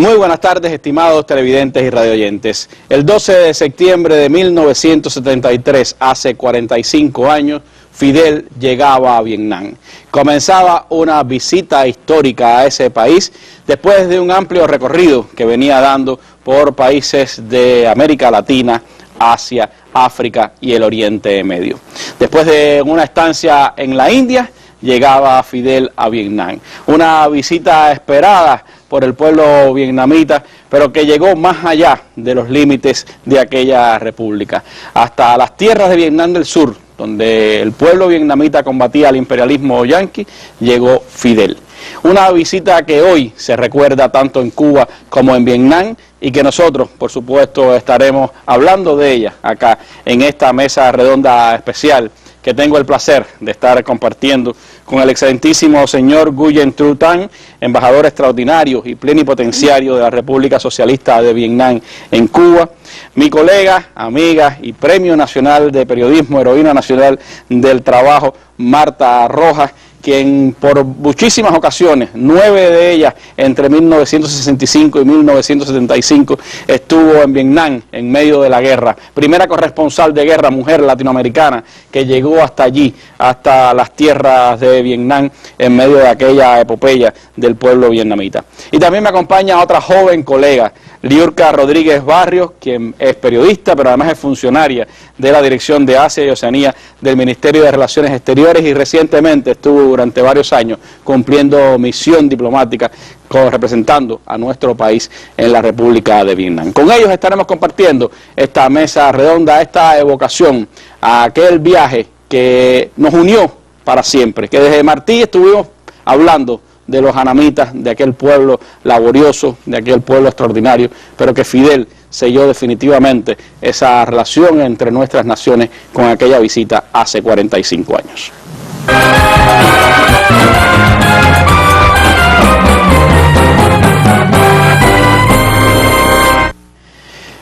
Muy buenas tardes, estimados televidentes y radioyentes. El 12 de septiembre de 1973, hace 45 años, Fidel llegaba a Vietnam. Comenzaba una visita histórica a ese país después de un amplio recorrido que venía dando por países de América Latina, Asia, África y el Oriente Medio. Después de una estancia en la India, llegaba Fidel a Vietnam. Una visita esperada por el pueblo vietnamita, pero que llegó más allá de los límites de aquella república, hasta las tierras de Vietnam del Sur, donde el pueblo vietnamita combatía al imperialismo yanqui, llegó Fidel. Una visita que hoy se recuerda tanto en Cuba como en Vietnam y que nosotros, por supuesto, estaremos hablando de ella acá en esta mesa redonda especial que tengo el placer de estar compartiendo con el excelentísimo señor Nguyen Thu Thanh, embajador extraordinario y plenipotenciario de la República Socialista de Vietnam en Cuba, mi colega, amiga y Premio Nacional de Periodismo, Heroína Nacional del Trabajo, Marta Rojas, quien por muchísimas ocasiones, 9 de ellas entre 1965 y 1975, estuvo en Vietnam en medio de la guerra. Primera corresponsal de guerra, mujer latinoamericana, que llegó hasta allí, hasta las tierras de Vietnam, en medio de aquella epopeya del pueblo vietnamita. Y también me acompaña otra joven colega, Liurka Rodríguez Barrios, quien es periodista, pero además es funcionaria de la Dirección de Asia y Oceanía del Ministerio de Relaciones Exteriores y recientemente estuvo durante varios años cumpliendo misión diplomática representando a nuestro país en la República de Vietnam. Con ellos estaremos compartiendo esta mesa redonda, esta evocación a aquel viaje que nos unió para siempre, que desde Martí estuvimos hablando de los hanamitas, de aquel pueblo laborioso, de aquel pueblo extraordinario, pero que Fidel selló definitivamente esa relación entre nuestras naciones con aquella visita hace 45 años.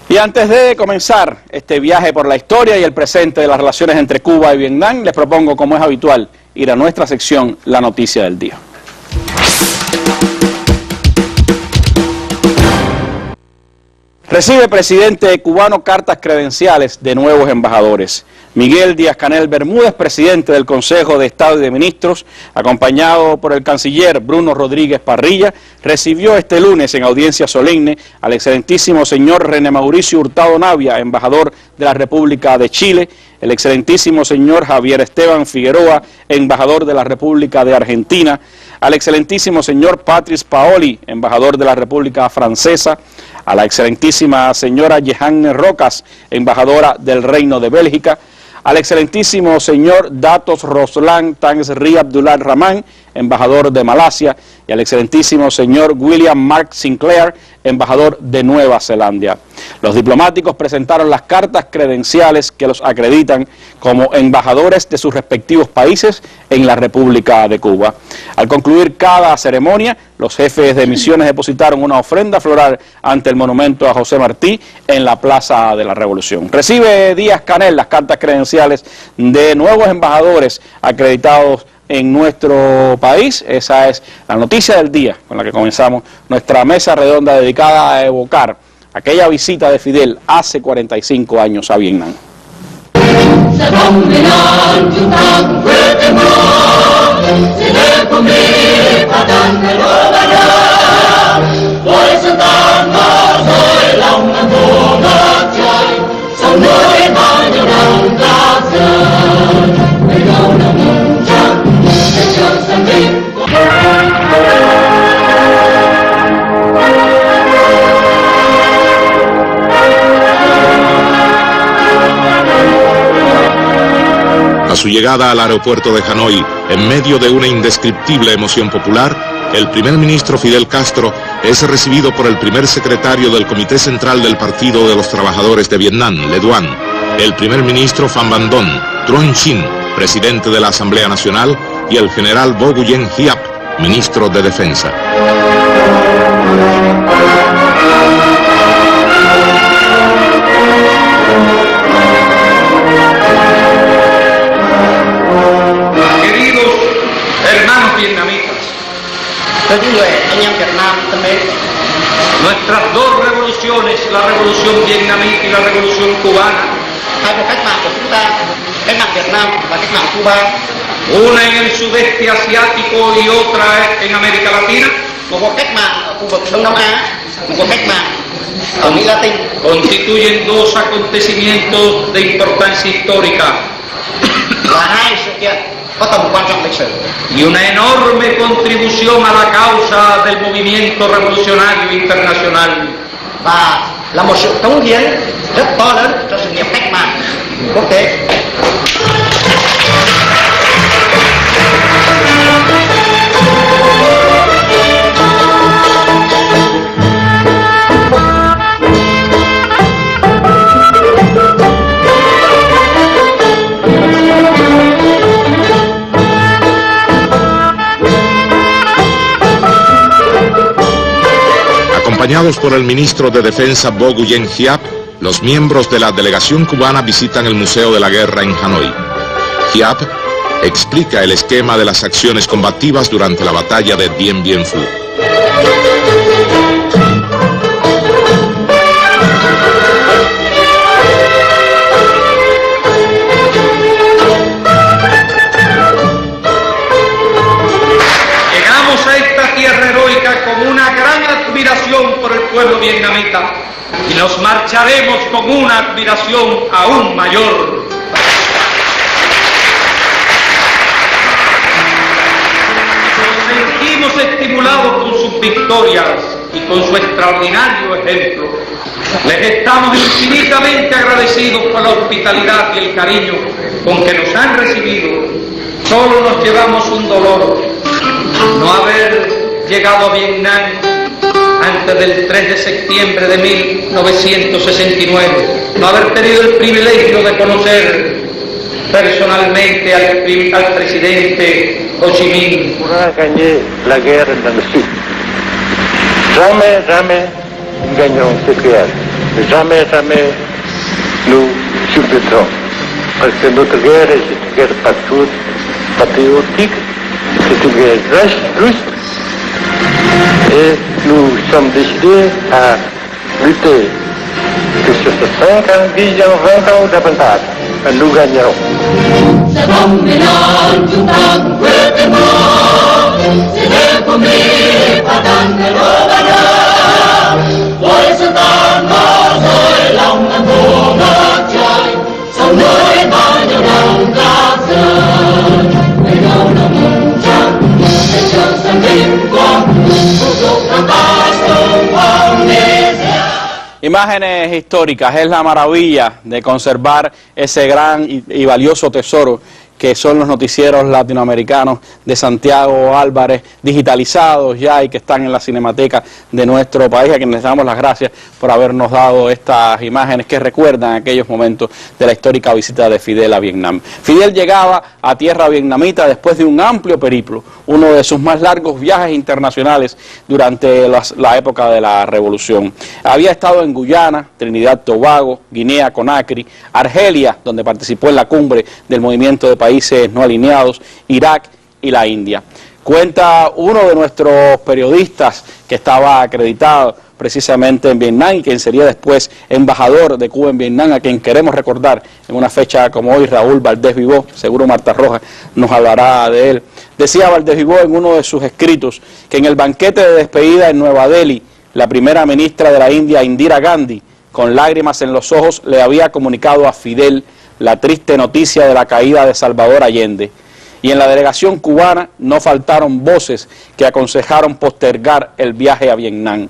Y antes de comenzar este viaje por la historia y el presente de las relaciones entre Cuba y Vietnam, les propongo, como es habitual, ir a nuestra sección La Noticia del Día. Recibe presidente cubano cartas credenciales de nuevos embajadores. Miguel Díaz-Canel Bermúdez, presidente del Consejo de Estado y de Ministros, acompañado por el canciller Bruno Rodríguez Parrilla, recibió este lunes en audiencia solemne al excelentísimo señor René Mauricio Hurtado Navia, embajador de la República de Chile, el excelentísimo señor Javier Esteban Figueroa, embajador de la República de Argentina, al excelentísimo señor Patrice Paoli, embajador de la República Francesa, a la excelentísima señora Jehanne Rocas, embajadora del Reino de Bélgica, al excelentísimo señor Datos Roslan Tangsri Abdullah Rahman, embajador de Malasia, y al excelentísimo señor William Mark Sinclair, embajador de Nueva Zelanda. Los diplomáticos presentaron las cartas credenciales que los acreditan como embajadores de sus respectivos países en la República de Cuba. Al concluir cada ceremonia, los jefes de misiones depositaron una ofrenda floral ante el monumento a José Martí en la Plaza de la Revolución. Recibe Díaz-Canel las cartas credenciales de nuevos embajadores acreditados en nuestro país. Esa es la noticia del día con la que comenzamos nuestra mesa redonda dedicada a evocar aquella visita de Fidel hace 45 años a Vietnam. A su llegada al aeropuerto de Hanoi, en medio de una indescriptible emoción popular, el primer ministro Fidel Castro es recibido por el primer secretario del Comité Central del Partido de los Trabajadores de Vietnam, Le Duan, el primer ministro Pham Van Dong, Truong Chinh, presidente de la Asamblea Nacional, y el general Vo Nguyen Giap, ministro de Defensa. Thưa quý vị, anh em Việt Nam thân mến, Nuestras dos revoluciones, la revolución vietnamita y la revolución cubana, una en el sudeste asiático y otra en América Latina, constituyen dos acontecimientos de importancia histórica y una enorme contribución a la causa del movimiento revolucionario internacional. Và là một sự cống hiến rất to lớn cho sự nghiệp cách mạng quốc tế. Acompañados por el ministro de Defensa Bo Nguyen Giap, los miembros de la delegación cubana visitan el Museo de la Guerra en Hanoi. Giap explica el esquema de las acciones combativas durante la batalla de Dien Bien Phu. Llegamos a esta tierra heroica con una gran admiración por el pueblo vietnamita y nos marcharemos con una admiración aún mayor. Nos sentimos estimulados con sus victorias y con su extraordinario ejemplo. Les estamos infinitamente agradecidos por la hospitalidad y el cariño con que nos han recibido. Solo nos llevamos un dolor: no haber llegado a Vietnam antes del 3 de septiembre de 1969, no haber tenido el privilegio de conocer personalmente al presidente Ho Chi Minh. On a gagné la guerre dans le Sud. Jamais, jamais nous gagnerons cette guerre. Jamais, jamais nous subirons. Parce que notre guerre est une guerre patriotique, c'est une guerre juste. Et nous sommes décidés à lutter, que ce soit 5 ans, 10 ans, 20 ans ou davantage, nous gagnerons. Imágenes históricas, es la maravilla de conservar ese gran y valioso tesoro que son los noticieros latinoamericanos de Santiago Álvarez, digitalizados ya y que están en la cinemateca de nuestro país, a quienes les damos las gracias por habernos dado estas imágenes que recuerdan aquellos momentos de la histórica visita de Fidel a Vietnam. Fidel llegaba a tierra vietnamita después de un amplio periplo, uno de sus más largos viajes internacionales durante la época de la Revolución. Había estado en Guyana, Trinidad Tobago, Guinea Conakry, Argelia, donde participó en la cumbre del movimiento de países no alineados, Irak y la India. Cuenta uno de nuestros periodistas que estaba acreditado precisamente en Vietnam y quien sería después embajador de Cuba en Vietnam, a quien queremos recordar en una fecha como hoy, Raúl Valdés Vivó, seguro Marta Rojas nos hablará de él. Decía Valdés Vivó en uno de sus escritos que en el banquete de despedida en Nueva Delhi, la primera ministra de la India, Indira Gandhi, con lágrimas en los ojos, le había comunicado a Fidel la triste noticia de la caída de Salvador Allende. Y en la delegación cubana no faltaron voces que aconsejaron postergar el viaje a Vietnam.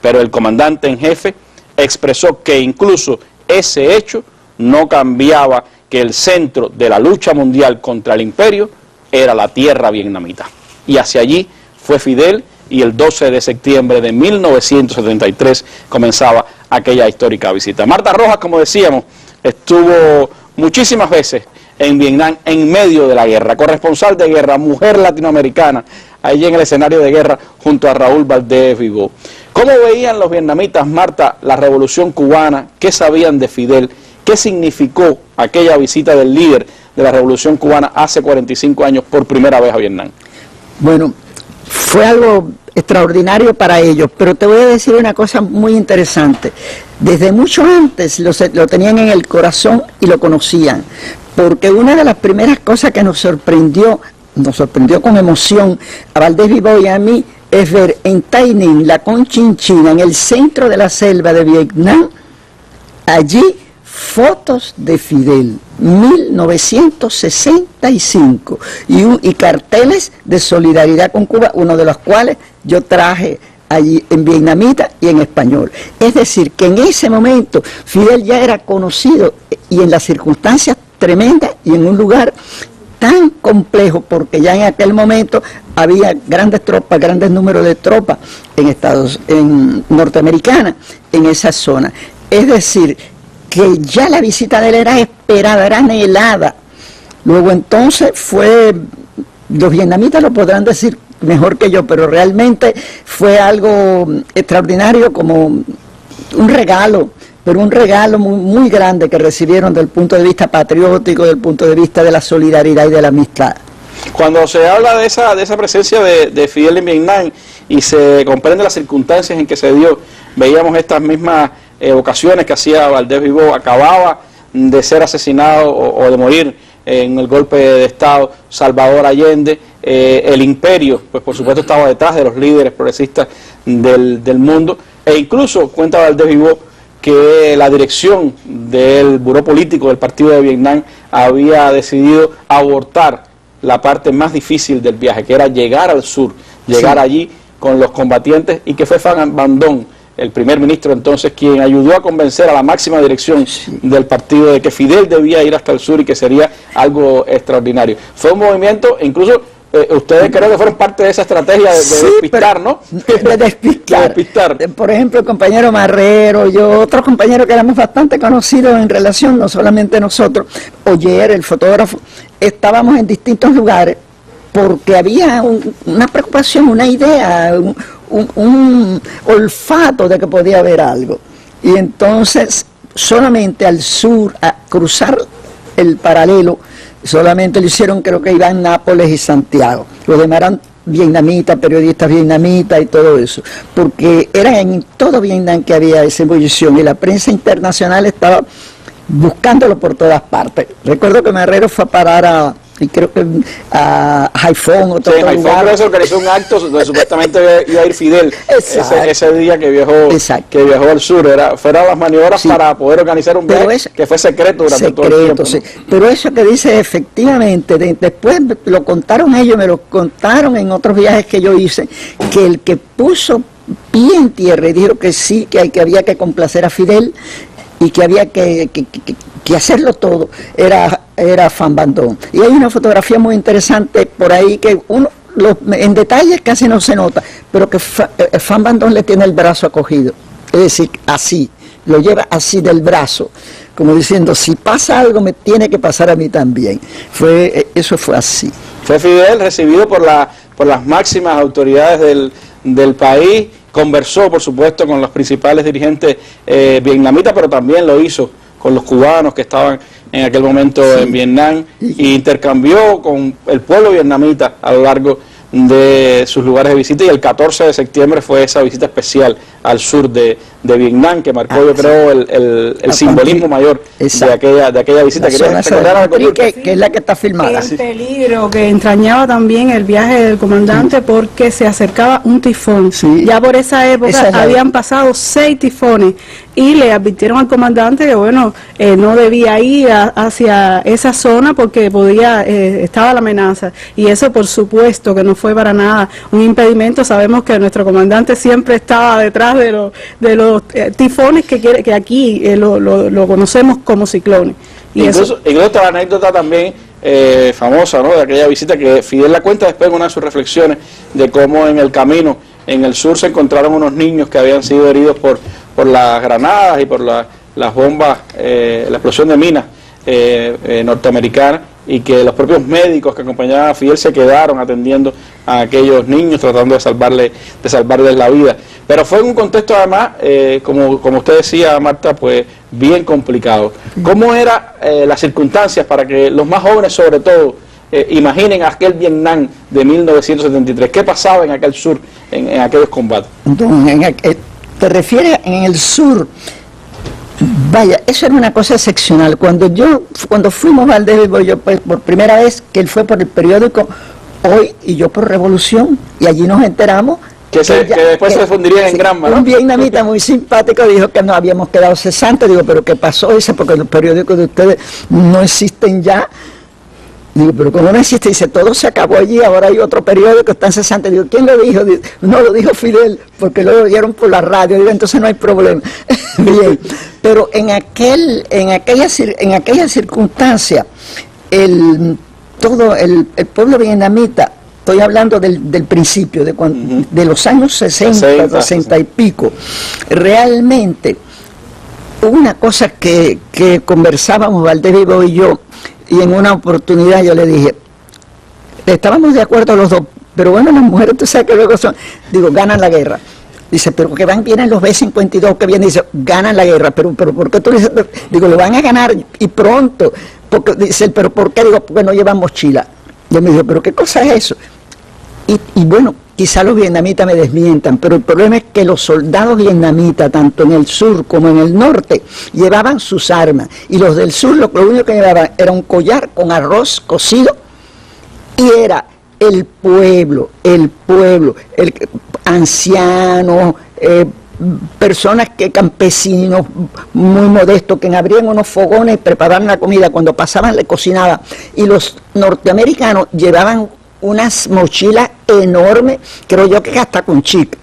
Pero el comandante en jefe expresó que incluso ese hecho no cambiaba que el centro de la lucha mundial contra el imperio era la tierra vietnamita. Y hacia allí fue Fidel, y el 12 de septiembre de 1973 comenzaba aquella histórica visita. Marta Rojas, como decíamos, estuvo muchísimas veces en Vietnam en medio de la guerra, corresponsal de guerra, mujer latinoamericana, allí en el escenario de guerra junto a Raúl Valdés Vivó. ¿Cómo veían los vietnamitas, Marta, la revolución cubana? ¿Qué sabían de Fidel? ¿Qué significó aquella visita del líder de la revolución cubana hace 45 años por primera vez a Vietnam? Bueno, fue algo extraordinario para ellos. Pero te voy a decir una cosa muy interesante. Desde mucho antes lo tenían en el corazón y lo conocían, porque una de las primeras cosas que nos sorprendió con emoción a Valdés Vivó y a mí, es ver en Tay Ninh, la Conchinchina, en el centro de la selva de Vietnam, allí fotos de Fidel, 1965, y carteles de solidaridad con Cuba, uno de los cuales yo traje allí en vietnamita y en español. Es decir, que en ese momento Fidel ya era conocido, y en las circunstancias tremendas y en un lugar tan complejo, porque ya en aquel momento había grandes tropas, grandes números de tropas en norteamericanas en esa zona. Es decir, que ya la visita de él era esperada, era anhelada. Luego entonces los vietnamitas lo podrán decir mejor que yo, pero realmente fue algo extraordinario, como un regalo, pero un regalo muy, muy grande que recibieron desde el punto de vista patriótico, desde el punto de vista de la solidaridad y de la amistad. Cuando se habla de esa presencia de Fidel en Vietnam y se comprende las circunstancias en que se dio, veíamos estas mismas ocasiones que hacía Valdés Vivó, acababa de ser asesinado o de morir en el golpe de Estado Salvador Allende, el imperio, pues por supuesto estaba detrás de los líderes progresistas del mundo, e incluso cuenta Valdés Vivó que la dirección del Buró Político del Partido de Vietnam había decidido abortar la parte más difícil del viaje, que era llegar al sur, llegar allí con los combatientes, y que fue Phan Van Dong, el primer ministro entonces, quien ayudó a convencer a la máxima dirección del partido de que Fidel debía ir hasta el sur y que sería algo extraordinario. Fue un movimiento, incluso ustedes creo que fueron parte de esa estrategia de despistar, ¿no? De despistar. Por ejemplo, el compañero Marrero, yo, otros compañeros que éramos bastante conocidos en relación, no solamente nosotros, Oyer, el fotógrafo, estábamos en distintos lugares porque había una preocupación, una idea, un olfato de que podía haber algo. Y entonces, solamente al sur, a cruzar el paralelo, solamente lo hicieron, creo que Iván Nápoles y Santiago. Los demás eran vietnamitas, periodistas vietnamitas y todo eso, porque era en todo Vietnam que había esa ebullición y la prensa internacional estaba buscándolo por todas partes. Recuerdo que Marrero fue a parar y creo que a Haiphong, otro lugar. Eso organizó un acto donde supuestamente iba a ir Fidel ese día que viajó al sur. Fueron las maniobras para poder organizar un viaje que fue secreto durante todo el tiempo. ¿No? Pero eso que dice, efectivamente, después lo contaron ellos, me lo contaron en otros viajes que yo hice, que el que puso pie en tierra y dijo que sí, que había que complacer a Fidel y que había que hacerlo todo, era Phan Van Dong. Y hay una fotografía muy interesante por ahí que en detalles casi no se nota, pero que Phan Van Dong le tiene el brazo acogido, es decir, así, lo lleva así del brazo, como diciendo, si pasa algo me tiene que pasar a mí también. Eso fue así. Fue Fidel recibido por las máximas autoridades del país, conversó por supuesto con los principales dirigentes vietnamitas, pero también lo hizo con los cubanos que estaban en aquel momento en Vietnam, y intercambió con el pueblo vietnamita a lo largo de sus lugares de visita, y el 14 de septiembre fue esa visita especial al sur de Vietnam, que marcó yo creo el simbolismo mayor de aquella visita. Que es la que está filmada. El peligro que entrañaba también el viaje del comandante, porque se acercaba un tifón. Ya por esa época habían pasado 6 tifones y le advirtieron al comandante que bueno, no debía ir hacia esa zona porque estaba la amenaza, y eso por supuesto que no fue para nada un impedimento. Sabemos que nuestro comandante siempre estaba detrás de los tifones que aquí lo conocemos como ciclones. Y incluso la anécdota también famosa, ¿no?, de aquella visita, que Fidel la cuenta después en una de sus reflexiones, de cómo en el camino en el sur se encontraron unos niños que habían sido heridos por las granadas y por las bombas, la explosión de minas norteamericanas, y que los propios médicos que acompañaban a Fidel se quedaron atendiendo a aquellos niños, tratando de salvarles la vida. Pero fue en un contexto además, como usted decía, Marta, pues bien complicado. ¿Cómo eran las circunstancias para que los más jóvenes, sobre todo, imaginen aquel Vietnam de 1973. ¿Qué pasaba en aquel sur, en aquellos combates? ¿Te refieres en el sur? Vaya, eso era una cosa excepcional. Cuando fuimos a Valdés, yo pues, por primera vez, que él fue por el periódico Hoy y yo por Revolución, y allí nos enteramos que después se fundirían en Granma, ¿no? Un vietnamita muy simpático dijo que nos habíamos quedado cesantes. Digo, ¿pero qué pasó? Dice, porque los periódicos de ustedes no existen ya. Digo, ¿pero cómo no existe? Dice, todo se acabó allí, ahora hay otro periódico, están cesantes. Digo, ¿quién lo dijo? Digo, no, lo dijo Fidel, porque lo oyeron por la radio. Digo, entonces no hay problema. Bien, pero en aquella circunstancia, todo el pueblo vietnamita, estoy hablando del principio, de los años 60 y pico, realmente una cosa que conversábamos Valdés y yo, y en una oportunidad yo le dije, estábamos de acuerdo los dos, pero bueno, las mujeres, tú sabes que luego ganan la guerra. Dice, pero que vienen los B-52 que vienen, dice, ganan la guerra, pero ¿por qué tú dices? Digo, lo van a ganar y pronto. Porque, dice, pero ¿por qué? Digo, porque no llevan mochila. Yo me dijo, pero ¿qué cosa es eso? Y bueno, quizá los vietnamitas me desmientan, pero el problema es que los soldados vietnamitas, tanto en el sur como en el norte, llevaban sus armas. Y los del sur lo único que llevaban era un collar con arroz cocido, y era el pueblo, ancianos, personas campesinos muy modestos, que abrían unos fogones y preparaban la comida, cuando pasaban le cocinaban, y los norteamericanos llevaban unas mochilas enormes, creo yo que hasta con chip,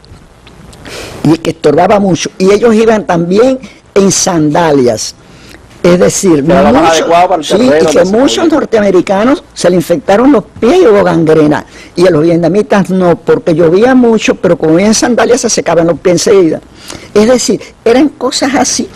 y que estorbaba mucho, y ellos iban también en sandalias. Es decir, muchos norteamericanos se le infectaron los pies y hubo gangrena, y a los vietnamitas no, porque llovía mucho, pero como iban en sandalias se secaban los pies enseguida. Es decir, eran cosas así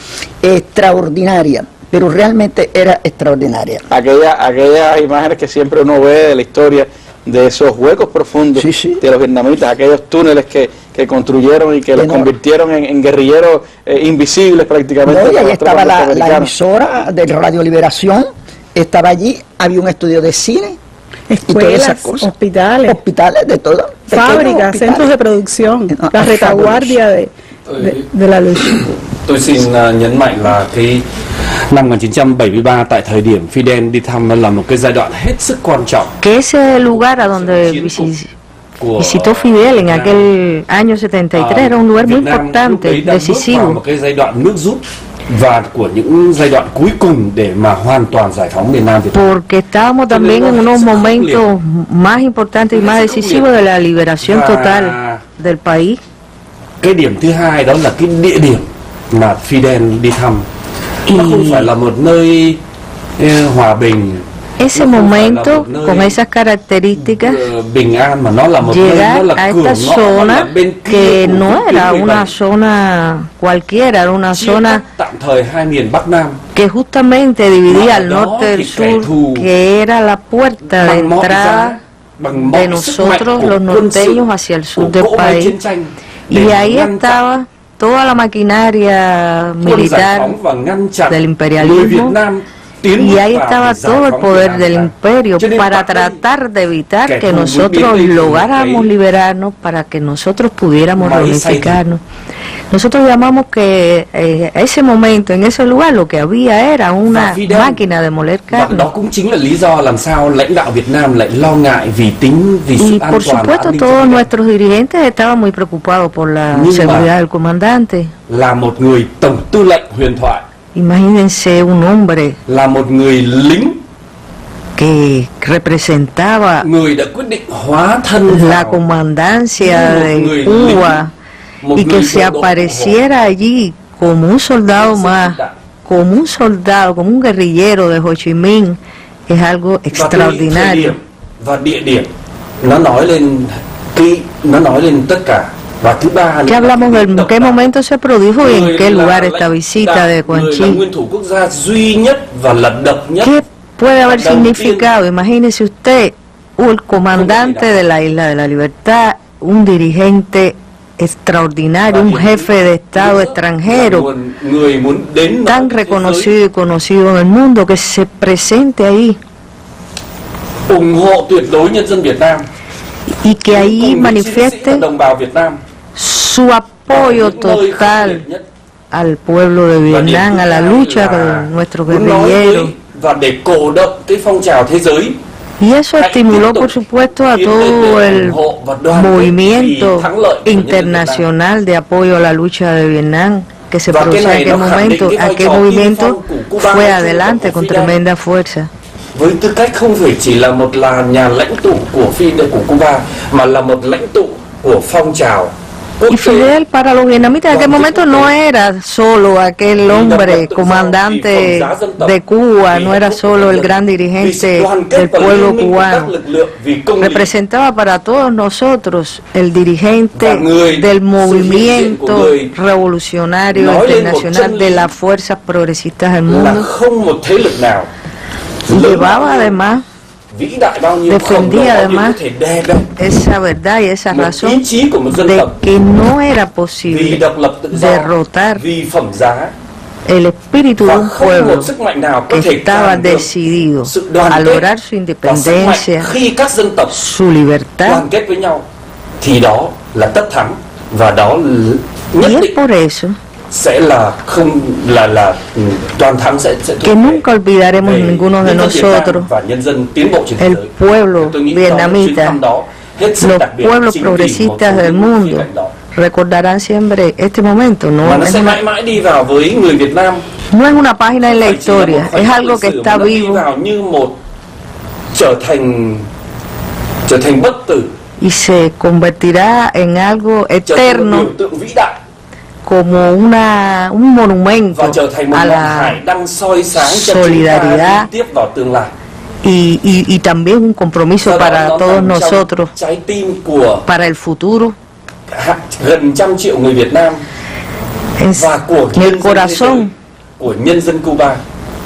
extraordinarias, pero realmente era extraordinaria. Aquellas imágenes que siempre uno ve de la historia, de esos huecos profundos de los vietnamitas, aquellos túneles que construyeron y que los convirtieron en guerrilleros invisibles prácticamente. No, y ahí estaba la emisora de Radio Liberación, estaba allí, había un estudio de cine, escuelas, hospitales, de todo, fábricas, centros de producción, la retaguardia de la lucha. Tôi xin nhấn mạnh là cái năm 1973 tại thời điểm Fidel đi thăm là một cái giai đoạn hết sức quan trọng. Que ese lugar a donde visitó Fidel en aquel año 73 era un lugar muy importante, decisivo. Một cái giai đoạn nước rút và của những giai đoạn cuối cùng để mà hoàn toàn giải phóng miền Nam Việt Nam. Porque estábamos también en unos momentos más importantes y más decisivos de la liberación total del país. Cái điểm thứ hai đó là cái địa điểm mà Fidel đi thăm. Nó không phải là một nơi hòa bình. Ese momento, con esas características, llegar a esta zona que no era una zona cualquiera, era una zona que justamente dividía el norte del sur, que era la puerta de entrada de nosotros los norteños hacia el sur del país. Y ahí estaba toda la maquinaria militar del imperialismo, y ahí estaba todo el poder del imperio para tratar de evitar que nosotros lográramos liberarnos, para que nosotros pudiéramos reunificarnos. Nosotros llamamos que a ese momento, en ese lugar, lo que había era una máquina de moler carne. Y por supuesto todos nuestros dirigentes estaban muy preocupados por la seguridad del comandante. Imagínense un hombre que representaba la comandancia de Cuba y que se apareciera allí como un soldado más, como un guerrillero de Ho Chi Minh, es algo extraordinario. ¿Qué hablamos en qué momento se produjo y en qué lugar esta visita de Quan Chi? ¿Qué puede haber significado? Imagínese usted, el comandante de la Isla de la Libertad, un dirigente extraordinario, un jefe de Estado extranjero, tan reconocido y conocido en el mundo, que se presente ahí. ủng hộ tuyệt đối nhân dân Việt Nam, y que ahí manifieste su apoyo total al pueblo de Vietnam, a la lucha con nuestros guerrilleros. Và để cổ động cái phong trào thế giới. Y eso estimuló, por supuesto, a todo el movimiento internacional de apoyo a la lucha de Vietnam que se producía en aquel momento. Aquel movimiento fue adelante con tremenda fuerza. Với tư cách không phải chỉ là một nhà lãnh tụ của Cuba, mà là một lãnh tụ của phong trào. Y Fidel para los vietnamitas en aquel momento no era solo aquel hombre comandante de Cuba, no era solo el gran dirigente del pueblo cubano, representaba para todos nosotros el dirigente del movimiento revolucionario internacional de las fuerzas progresistas del mundo. Llevaba además, defendía además esa verdad y esa razón de que no era posible derrotar el espíritu de un pueblo que estaba decidido a lograr su independencia, su libertad. Y es por eso que nunca olvidaremos ninguno de nosotros, el pueblo vietnamita, los pueblos progresistas del mundo, recordarán siempre este momento. No es una página en la historia, es algo que está vivo y se convertirá en algo eterno, como un monumento a la solidaridad y también un compromiso para todos nosotros, para el futuro. En el corazón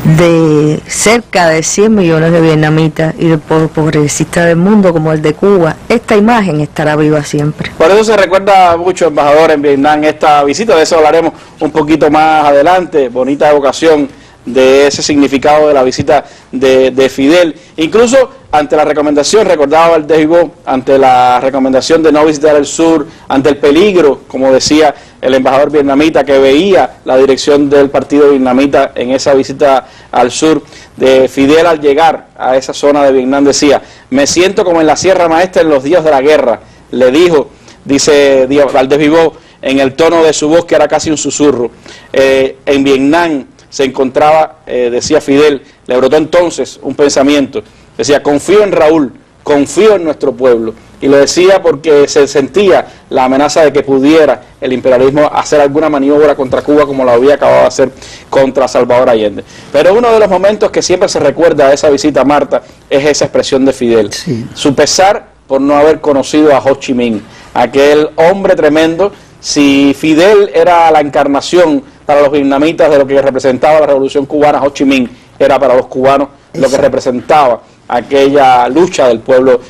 de cerca de 100 millones de vietnamitas y del pueblo progresista del mundo como el de Cuba, esta imagen estará viva siempre. Por eso se recuerda mucho, embajador, en Vietnam esta visita. De eso hablaremos un poquito más adelante. Bonita evocación de ese significado de la visita de Fidel. Incluso ante la recomendación, recordaba el Dejibó, ante la recomendación de no visitar el sur, ante el peligro, como decía el embajador vietnamita, que veía la dirección del partido vietnamita en esa visita al sur, de Fidel al llegar a esa zona de Vietnam decía: me siento como en la Sierra Maestra en los días de la guerra, le dijo, dice Valdés Vivó, en el tono de su voz que era casi un susurro. En Vietnam se encontraba, decía Fidel, le brotó entonces un pensamiento, decía: confío en Raúl, confío en nuestro pueblo. Y lo decía porque se sentía la amenaza de que pudiera el imperialismo hacer alguna maniobra contra Cuba, como lo había acabado de hacer contra Salvador Allende. Pero uno de los momentos que siempre se recuerda de esa visita, Marta, es esa expresión de Fidel. Sí. Su pesar por no haber conocido a Ho Chi Minh, aquel hombre tremendo. Si Fidel era la encarnación para los vietnamitas de lo que representaba la revolución cubana, Ho Chi Minh era para los cubanos lo que representaba aquella lucha del pueblo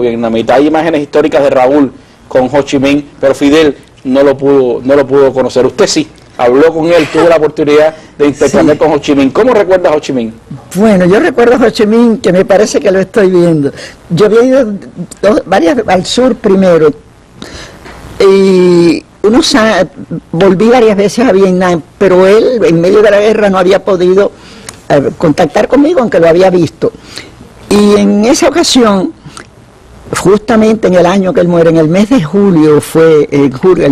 vietnamita. Hay imágenes históricas de Raúl con Ho Chi Minh, pero Fidel no lo pudo conocer. Usted sí, habló con él, tuvo la oportunidad de intercambiar con Ho Chi Minh. ¿Cómo recuerda a Ho Chi Minh? Bueno, yo recuerdo a Ho Chi Minh, que me parece que lo estoy viendo. Yo había ido varias al sur primero, y volví varias veces a Vietnam, pero él en medio de la guerra no había podido contactar conmigo, aunque lo había visto. Y en esa ocasión, justamente en el año que él muere, en el mes de julio, fue el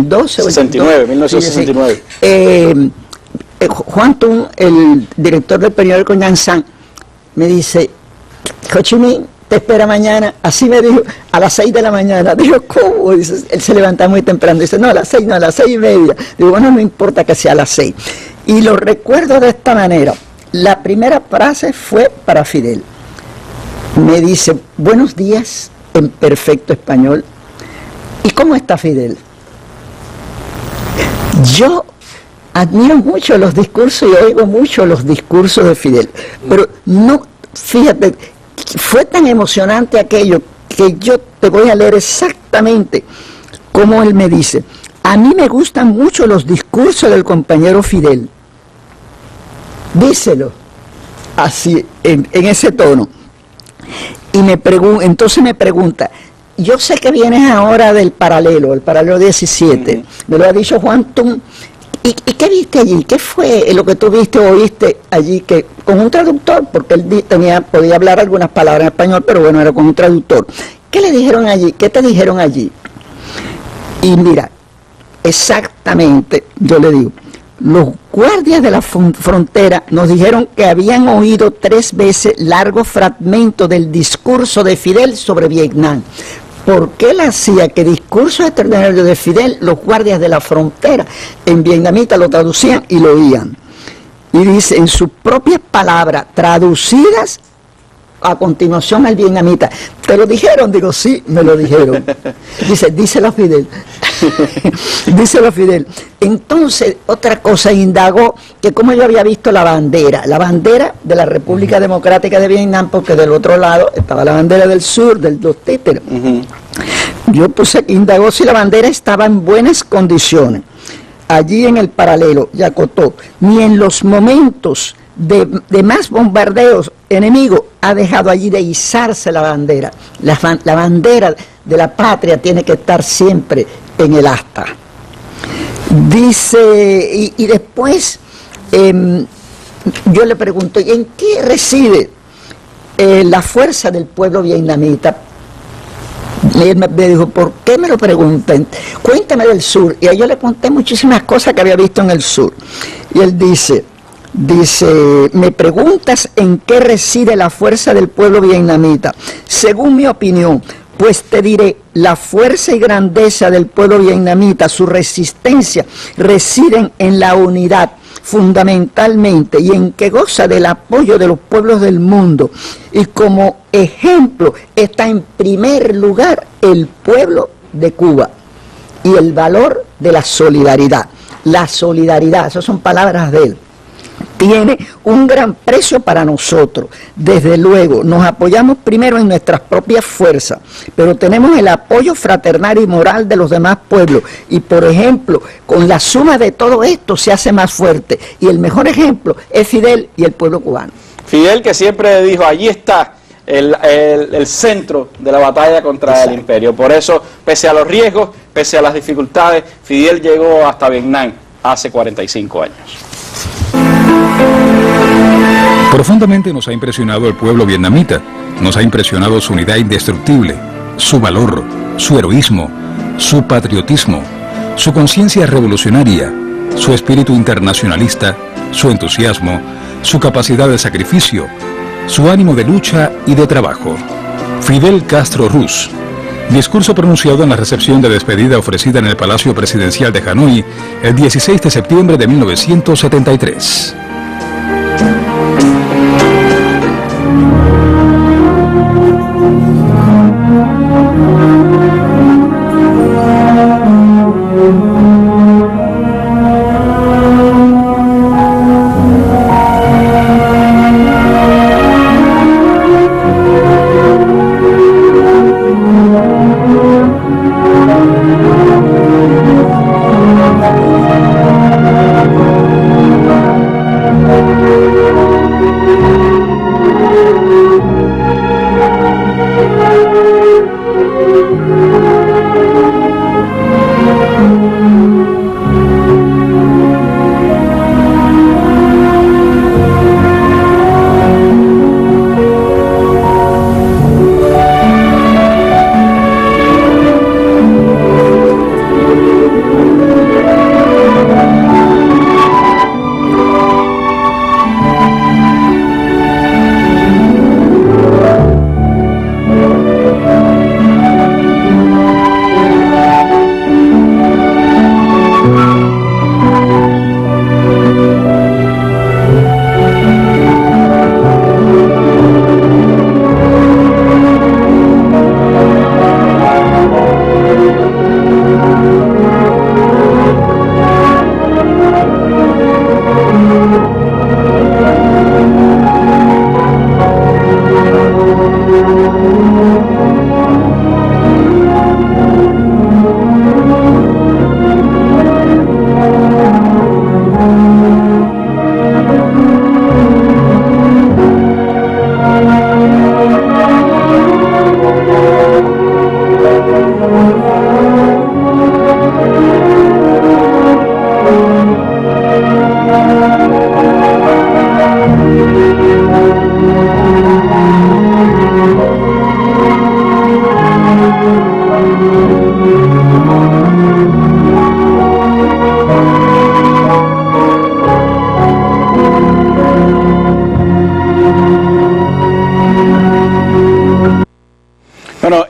12 1969. Juan Tung, el director del periódico Nhan San, me dice: Ho Chi Minh te espera mañana. Así me dijo, a las 6 de la mañana. Digo, ¿cómo? Dice, él se levanta muy temprano. Dice, no, a las 6, no, a las 6:30. Digo, bueno, no importa que sea a las 6. Y lo recuerdo de esta manera. La primera frase fue para Fidel. Me dice: buenos días, en perfecto español. ¿Y cómo está Fidel? Yo admiro mucho los discursos y oigo mucho los discursos de Fidel, pero no, fíjate, fue tan emocionante aquello que yo te voy a leer exactamente como él me dice: a mí me gustan mucho los discursos del compañero Fidel. Díselo así, en ese tono. entonces me pregunta, yo sé que vienes ahora del paralelo, el paralelo 17, me lo ha dicho Juan Tun. ¿Y qué viste allí? ¿Qué fue lo que tú viste o oíste allí? Que con un traductor, porque él podía hablar algunas palabras en español, pero bueno, era con un traductor. ¿Qué le dijeron allí? ¿Qué te dijeron allí? Y mira, exactamente, yo le digo, los guardias de la frontera nos dijeron que habían oído 3 veces largos fragmentos del discurso de Fidel sobre Vietnam. ¿Por qué él hacía que discursos extraordinarios de Fidel, los guardias de la frontera en vietnamita lo traducían y lo oían? Y dice, en sus propias palabras, traducidas a continuación al vietnamita. ¿Te lo dijeron? Digo, sí, me lo dijeron. Dice, díselo a Fidel. Díselo a Fidel. Entonces, otra cosa, indagó que como yo había visto la bandera de la República Democrática de Vietnam, porque del otro lado estaba la bandera del sur, del Dos Títeres. Yo puse, indagó si la bandera estaba en buenas condiciones. Allí en el paralelo, y acotó, ni en los momentos de más bombardeos enemigos ha dejado allí de izarse la bandera. La bandera de la patria tiene que estar siempre en el asta. Dice, y después yo le pregunto, ¿y en qué reside la fuerza del pueblo vietnamita? Y él me dijo, ¿por qué me lo preguntan? Cuéntame del sur. Y ahí yo le conté muchísimas cosas que había visto en el sur. Y él dice, me preguntas en qué reside la fuerza del pueblo vietnamita. Según mi opinión, pues te diré, la fuerza y grandeza del pueblo vietnamita, su resistencia, residen en la unidad, fundamentalmente, y en que goza del apoyo de los pueblos del mundo. Y como ejemplo está en primer lugar el pueblo de Cuba y el valor de la solidaridad. La solidaridad, esas son palabras de él, tiene un gran precio para nosotros. Desde luego, nos apoyamos primero en nuestras propias fuerzas, pero tenemos el apoyo fraternal y moral de los demás pueblos. Y, por ejemplo, con la suma de todo esto se hace más fuerte. Y el mejor ejemplo es Fidel y el pueblo cubano. Fidel, que siempre dijo, allí está el centro de la batalla contra el imperio. Por eso, pese a los riesgos, pese a las dificultades, Fidel llegó hasta Vietnam hace 45 años. Profundamente nos ha impresionado el pueblo vietnamita, nos ha impresionado su unidad indestructible, su valor, su heroísmo, su patriotismo, su conciencia revolucionaria, su espíritu internacionalista, su entusiasmo, su capacidad de sacrificio, su ánimo de lucha y de trabajo. Fidel Castro Ruz. Discurso pronunciado en la recepción de despedida ofrecida en el Palacio Presidencial de Hanoi el 16 de septiembre de 1973.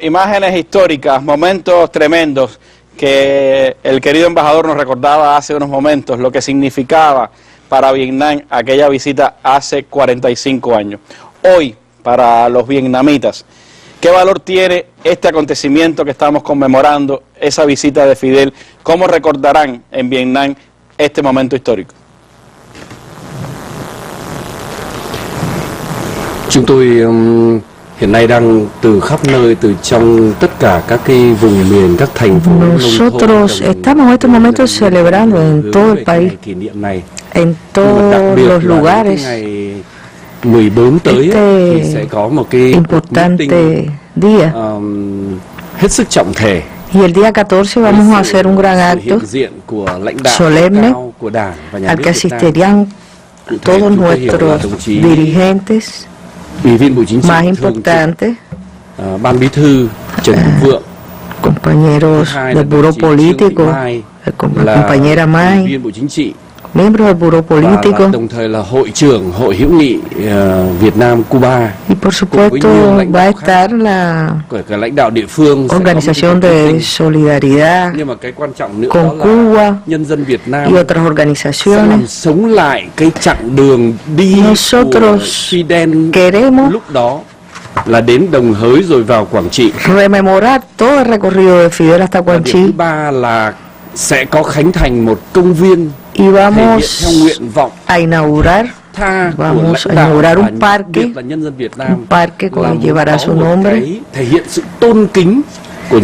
imágenes históricas, momentos tremendos que el querido embajador nos recordaba hace unos momentos, lo que significaba para Vietnam aquella visita hace 45 años. Hoy, para los vietnamitas, ¿qué valor tiene este acontecimiento que estamos conmemorando, esa visita de Fidel? ¿Cómo recordarán en Vietnam este momento histórico? Chúng tôi hiện nay đang từ khắp nơi, từ trong tất cả các cái vùng miền, các thành phố. Nosotros estamos en estos momentos celebrando en todo el país, en todos los lugares, este importante día. Y el día 14 vamos a hacer un gran acto solemne al que asistirían todos nuestros dirigentes más importantes, compañeros del Buró Político, la compañera Mai, miembros del Buró Político, y por supuesto va a estar la Organización de Solidaridad con Cuba y otras organizaciones. Nosotros queremos rememorar todo el recorrido de Fidel hasta Quang Tri. Y vamos a inaugurar un parque que llevará su nombre.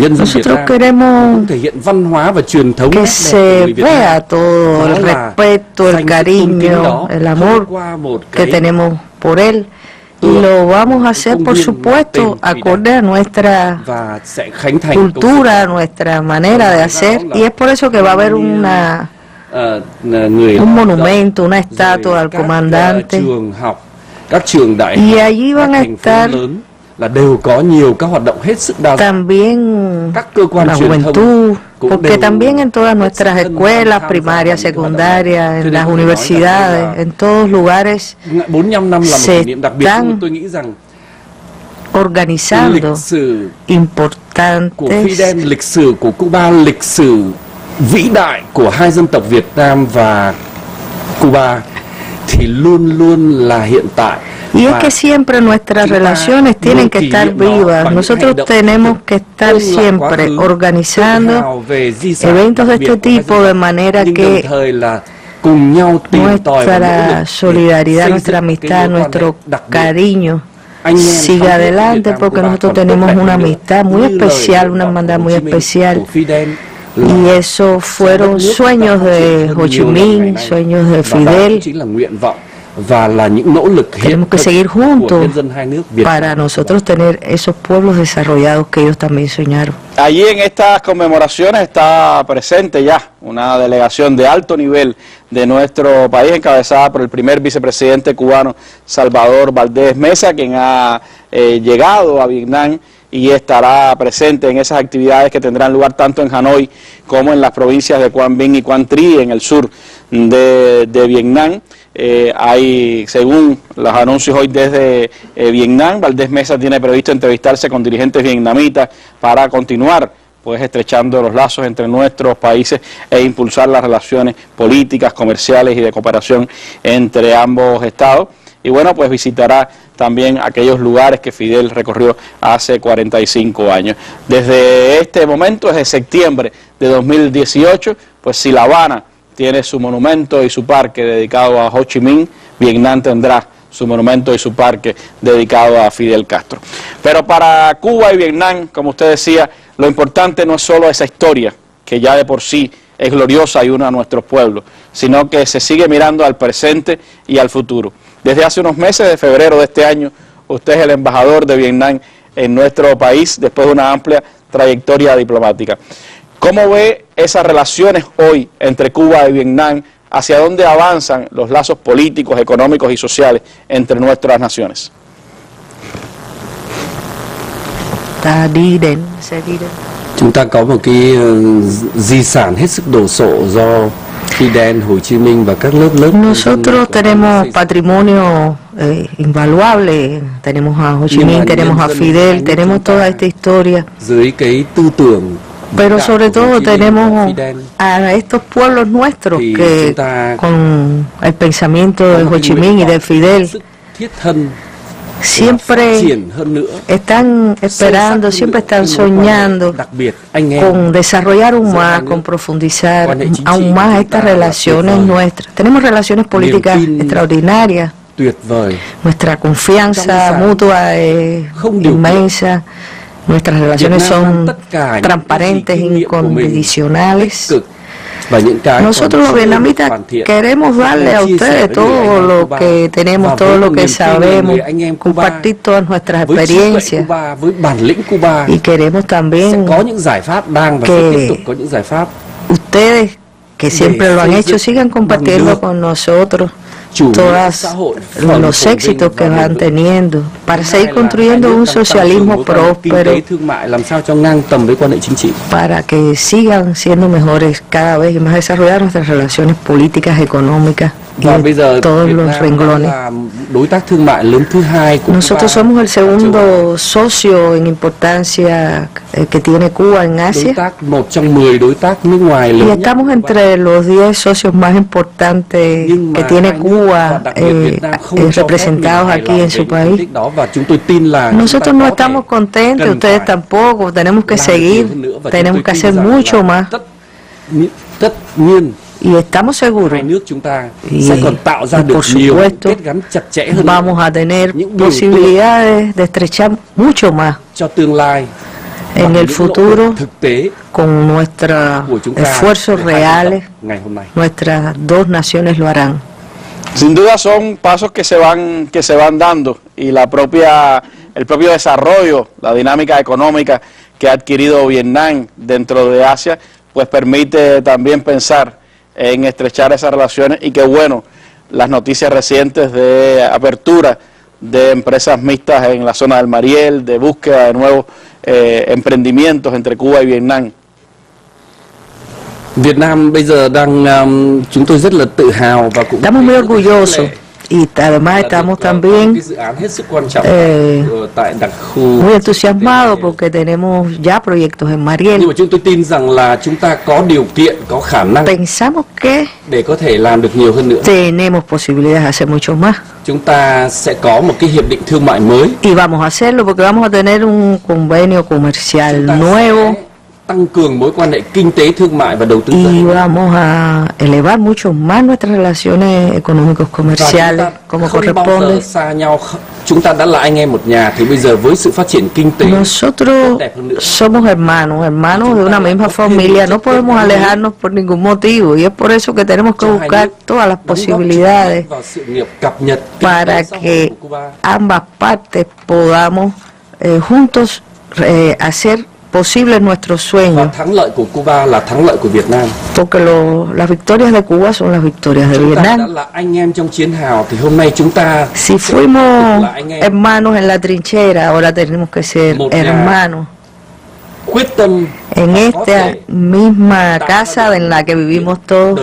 Nosotros queremos que se vea todo el respeto, el cariño, el amor que tenemos por él. Y lo vamos a hacer, por supuesto, acorde a nuestra cultura, a nuestra manera de hacer. Y es por eso que va a haber un monumento, una estatua al comandante. Y allí van a estar también la juventud, porque también en todas nuestras escuelas primarias, secundarias, en las universidades, en todos lugares se están organizando importantes vĩ đại của hai dân tộc Việt Nam và Cuba thì luôn luôn là hiện tại. Y es que siempre nuestras relaciones tienen que estar vivas. Nosotros tenemos que estar siempre organizando eventos de este tipo de manera que nuestra solidaridad, nuestra amistad, nuestro cariño siga adelante, porque nosotros tenemos una amistad muy especial, una hermandad muy especial. Y eso fueron sueños de Ho Chi Minh, sueños de Fidel. Tenemos que seguir juntos para nosotros tener esos pueblos desarrollados que ellos también soñaron. Allí en estas conmemoraciones está presente ya una delegación de alto nivel de nuestro país, encabezada por el primer vicepresidente cubano, Salvador Valdés Mesa, quien ha llegado a Vietnam y estará presente en esas actividades que tendrán lugar tanto en Hanoi como en las provincias de Quang Binh y Quang Tri, en el sur de Vietnam. Hay, según los anuncios hoy desde Vietnam, Valdés Mesa tiene previsto entrevistarse con dirigentes vietnamitas para continuar pues estrechando los lazos entre nuestros países e impulsar las relaciones políticas, comerciales y de cooperación entre ambos estados. Y bueno, pues visitará también aquellos lugares que Fidel recorrió hace 45 años. Desde este momento, desde septiembre de 2018, pues si La Habana tiene su monumento y su parque dedicado a Ho Chi Minh, Vietnam tendrá su monumento y su parque dedicado a Fidel Castro. Pero para Cuba y Vietnam, como usted decía, lo importante no es solo esa historia, que ya de por sí es gloriosa y une a nuestros pueblos, sino que se sigue mirando al presente y al futuro. Desde hace unos meses, de febrero de este año, usted es el embajador de Vietnam en nuestro país, después de una amplia trayectoria diplomática. ¿Cómo ve esas relaciones hoy entre Cuba y Vietnam? ¿Hacia dónde avanzan los lazos políticos, económicos y sociales entre nuestras naciones? Chúng ta có một cái di sản hết sức đồ sộ do Fidel, Ho Chi Minh và các lớp. Nosotros tenemos patrimonio invaluable. Tenemos a Ho Chi Minh, tenemos a Fidel, tenemos toda esta historia. Pero sobre todo tenemos a estos pueblos nuestros que con el pensamiento de Ho Chi Minh y de Fidel siempre están esperando, siempre están soñando con desarrollar aún más, con profundizar aún más estas relaciones nuestras. Tenemos relaciones políticas extraordinarias. Nuestra confianza mutua es inmensa. Nuestras relaciones son transparentes, incondicionales. Nosotros los vietnamitas queremos darle a ustedes todo lo que tenemos, todo lo que sabemos, compartir todas nuestras experiencias, y queremos también que ustedes, que siempre lo han hecho, sigan compartiendo con nosotros todos los éxitos que van teniendo para seguir construyendo un socialismo próspero, para que sigan siendo mejores cada vez y más, desarrollar nuestras relaciones políticas, económicas y de todos los renglones. Nosotros somos el segundo socio en importancia que tiene Cuba en Asia, y estamos entre los 10 socios más importantes que tiene Cuba representados aquí en su país. Nosotros no estamos contentos, ustedes tampoco. Tenemos que seguir, tenemos que hacer mucho más, y estamos seguros, y por supuesto vamos a tener posibilidades de estrechar mucho más en el futuro con nuestros esfuerzos reales. Nuestras dos naciones lo harán. Sin duda son pasos que se van dando, y el propio desarrollo, la dinámica económica que ha adquirido Vietnam dentro de Asia, pues permite también pensar en estrechar esas relaciones. Y qué bueno las noticias recientes de apertura de empresas mixtas en la zona del Mariel, de búsqueda de nuevos emprendimientos entre Cuba y Vietnam. Estamos muy orgullosos, y además estamos también muy entusiasmados porque tenemos ya proyectos en Mariel. Pensamos que tenemos posibilidades de hacer mucho más, y vamos a hacerlo porque vamos a tener un convenio comercial nuevo, y vamos a elevar mucho más nuestras relaciones económicos comerciales como corresponde. Nosotros somos hermanos de una misma familia, no podemos alejarnos por ningún motivo, y es por eso que tenemos que buscar todas las posibilidades para que ambas partes podamos juntos hacer posibles nuestros sueños, porque las victorias de Cuba son las victorias de Vietnam. Si fuimos hermanos en la trinchera, ahora tenemos que ser hermanos en esta misma casa en la que vivimos todos,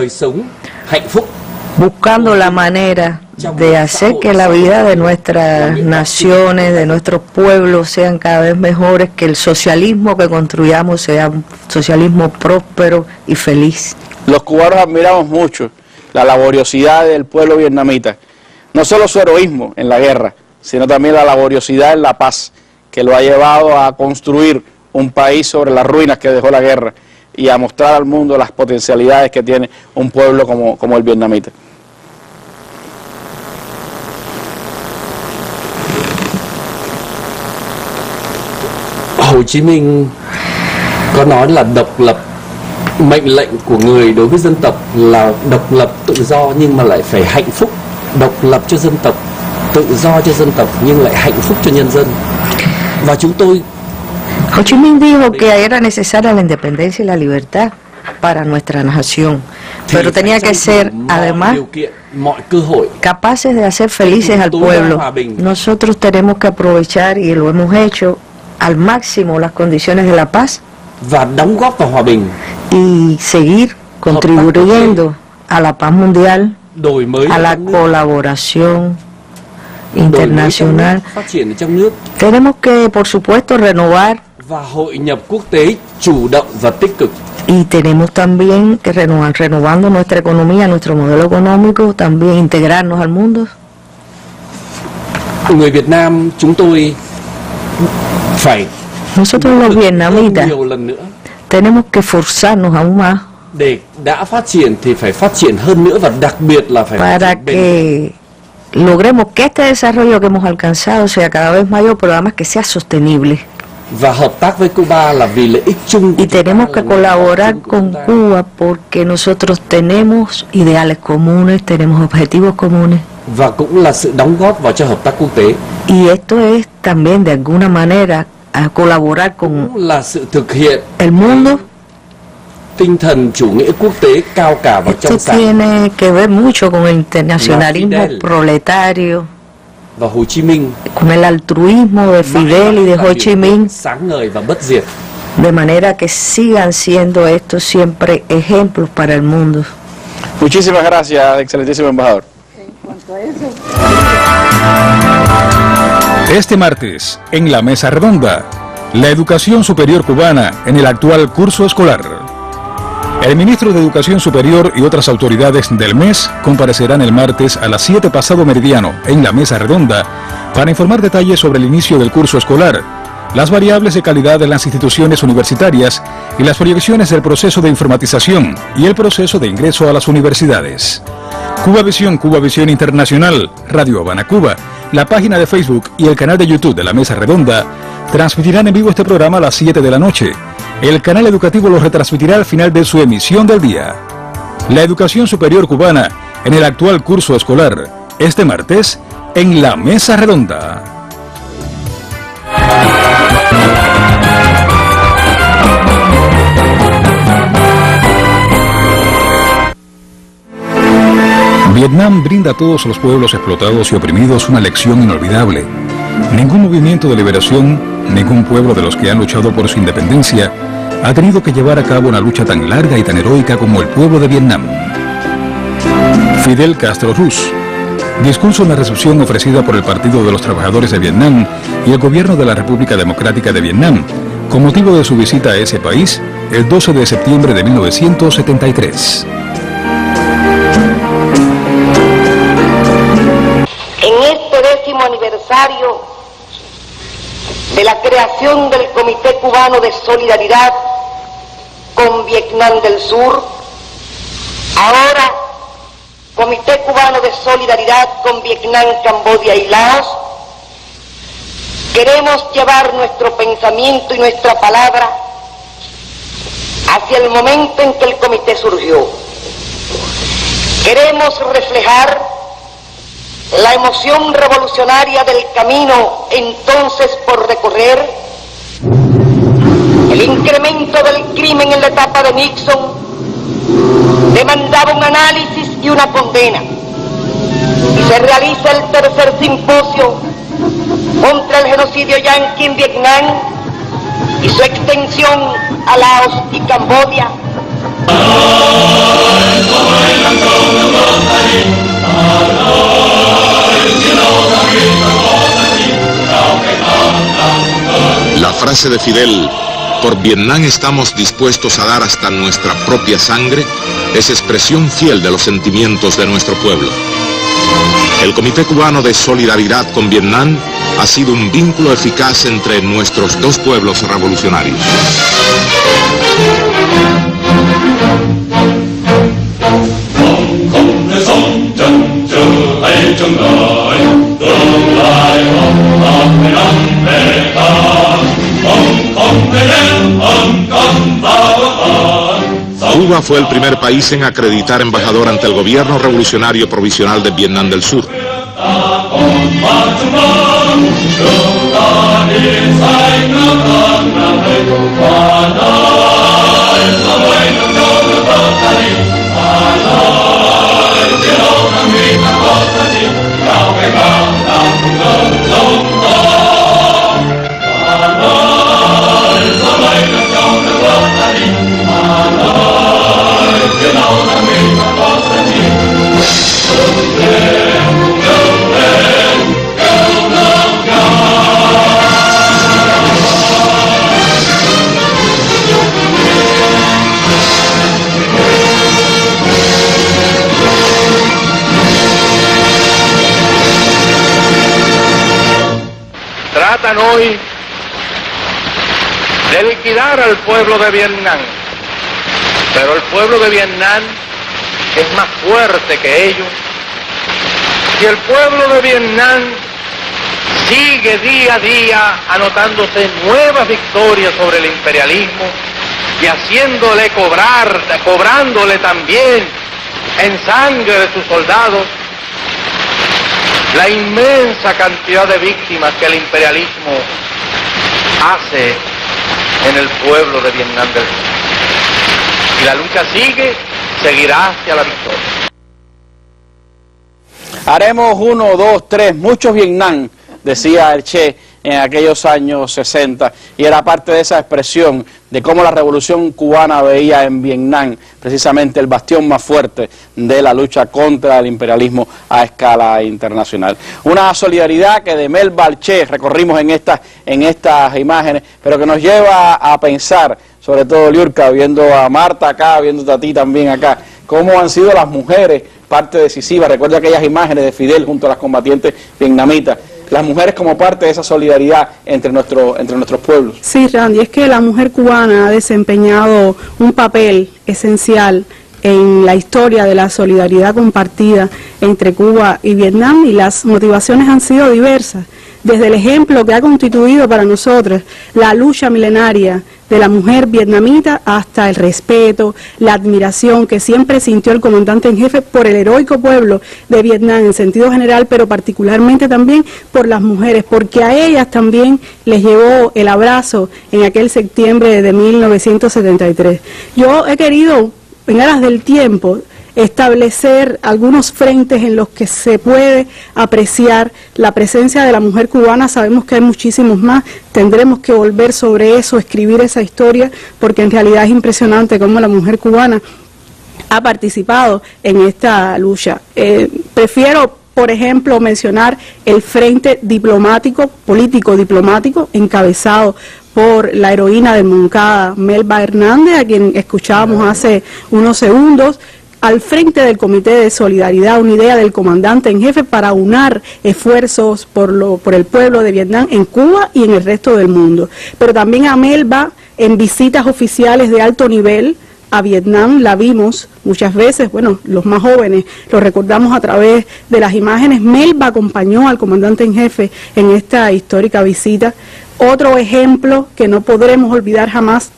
buscando la manera de hacer que la vida de nuestras naciones, de nuestros pueblos, sean cada vez mejores, que el socialismo que construyamos sea un socialismo próspero y feliz. Los cubanos admiramos mucho la laboriosidad del pueblo vietnamita, no solo su heroísmo en la guerra, sino también la laboriosidad en la paz, que lo ha llevado a construir un país sobre las ruinas que dejó la guerra, y a mostrar al mundo las potencialidades que tiene un pueblo como el vietnamita. Hồ Chí Minh có nói là độc lập, mệnh lệnh của người đối với dân tộc là độc lập tự do nhưng mà lại phải hạnh phúc, độc lập cho dân tộc, tự do cho dân tộc nhưng lại hạnh phúc cho nhân dân. Và chúng tôi Ho Chi Minh dijo que era necesaria la independencia y la libertad para nuestra nación, pero tenía que ser además capaces de hacer felices al pueblo. Nosotros tenemos que aprovechar, y lo hemos hecho al máximo, las condiciones de la paz y seguir contribuyendo a la paz mundial, a la colaboración internacional. Tenemos que, por supuesto, renovar y tenemos también que renovando nuestra economía, nuestro modelo económico, también integrarnos al mundo. Nosotros los vietnamitas tenemos que forzarnos aún más para que logremos que este desarrollo que hemos alcanzado sea cada vez mayor, pero además que sea sostenible. Y tenemos que colaborar con Cuba porque nosotros tenemos ideales comunes, tenemos objetivos comunes. Y esto es también de alguna manera a colaborar con el mundo. Esto tiene que ver mucho con el internacionalismo proletario, con el altruismo de Fidel y de Ho Chi Minh, de manera que sigan siendo estos siempre ejemplos para el mundo. Muchísimas gracias, excelentísimo embajador. Este martes, en la Mesa Redonda, la educación superior cubana en el actual curso escolar. El ministro de Educación Superior y otras autoridades del MES comparecerán el martes a las 7 pasado meridiano en la Mesa Redonda para informar detalles sobre el inicio del curso escolar, las variables de calidad de las instituciones universitarias y las proyecciones del proceso de informatización y el proceso de ingreso a las universidades. Cuba Visión Internacional, Radio Habana Cuba, la página de Facebook y el canal de YouTube de la Mesa Redonda transmitirán en vivo este programa a las 7 de la noche. El canal educativo lo retransmitirá al final de su emisión del día. La educación superior cubana en el actual curso escolar, este martes, en la Mesa Redonda. Vietnam brinda a todos los pueblos explotados y oprimidos una lección inolvidable. Ningún movimiento de liberación, ningún pueblo de los que han luchado por su independencia ha tenido que llevar a cabo una lucha tan larga y tan heroica como el pueblo de Vietnam. Fidel Castro Ruz. Discurso en la recepción ofrecida por el Partido de los Trabajadores de Vietnam y el Gobierno de la República Democrática de Vietnam, con motivo de su visita a ese país el 12 de septiembre de 1973. En este 10º aniversario de la creación del Comité Cubano de Solidaridad con Vietnam del Sur, ahora Comité Cubano de Solidaridad con Vietnam, Camboya y Laos, queremos llevar nuestro pensamiento y nuestra palabra hacia el momento en que el comité surgió. Queremos reflejar la emoción revolucionaria del camino entonces por recorrer, el incremento del crimen en la etapa de Nixon demandaba un análisis y una condena, y se realiza el tercer simposio contra el genocidio yanqui en Vietnam y su extensión a Laos y Camboya. La frase de Fidel, por Vietnam estamos dispuestos a dar hasta nuestra propia sangre, es expresión fiel de los sentimientos de nuestro pueblo. El Comité Cubano de Solidaridad con Vietnam ha sido un vínculo eficaz entre nuestros dos pueblos revolucionarios. Cuba fue el primer país en acreditar embajador ante el gobierno revolucionario provisional de Vietnam del Sur. Hanoi de liquidar al pueblo de Vietnam. Pero el pueblo de Vietnam es más fuerte que ellos. Y el pueblo de Vietnam sigue día a día anotándose nuevas victorias sobre el imperialismo y cobrándole también en sangre de sus soldados la inmensa cantidad de víctimas que el imperialismo hace en el pueblo de Vietnam del Sur. Y la lucha seguirá hacia la victoria. Haremos 1, 2, 3, muchos Vietnam, decía el Che en aquellos años 60, y era parte de esa expresión de cómo la revolución cubana veía en Vietnam precisamente el bastión más fuerte de la lucha contra el imperialismo a escala internacional. Una solidaridad que de Melba al Che recorrimos en estas imágenes, pero que nos lleva a pensar, sobre todo Liurka, viendo a Marta acá, viéndote a ti también acá, cómo han sido las mujeres parte decisiva. Recuerda aquellas imágenes de Fidel junto a las combatientes vietnamitas. Las mujeres como parte de esa solidaridad entre nuestros pueblos. Sí, Randy, es que la mujer cubana ha desempeñado un papel esencial en la historia de la solidaridad compartida entre Cuba y Vietnam, y las motivaciones han sido diversas. Desde el ejemplo que ha constituido para nosotros la lucha milenaria de la mujer vietnamita hasta el respeto, la admiración que siempre sintió el comandante en jefe por el heroico pueblo de Vietnam en sentido general, pero particularmente también por las mujeres, porque a ellas también les llegó el abrazo en aquel septiembre de 1973. Yo he querido, en aras del tiempo, establecer algunos frentes en los que se puede apreciar la presencia de la mujer cubana. Sabemos que hay muchísimos más, tendremos que volver sobre eso, escribir esa historia, porque en realidad es impresionante cómo la mujer cubana ha participado en esta lucha. Prefiero, por ejemplo, mencionar el frente diplomático, político-diplomático, encabezado por la heroína de Moncada, Melba Hernández, a quien escuchábamos hace unos segundos, al frente del Comité de Solidaridad, una idea del comandante en jefe para unar esfuerzos por el pueblo de Vietnam en Cuba y en el resto del mundo. Pero también a Melba en visitas oficiales de alto nivel a Vietnam, la vimos muchas veces, bueno, los más jóvenes lo recordamos a través de las imágenes. Melba acompañó al comandante en jefe en esta histórica visita. Otro ejemplo que no podremos olvidar jamás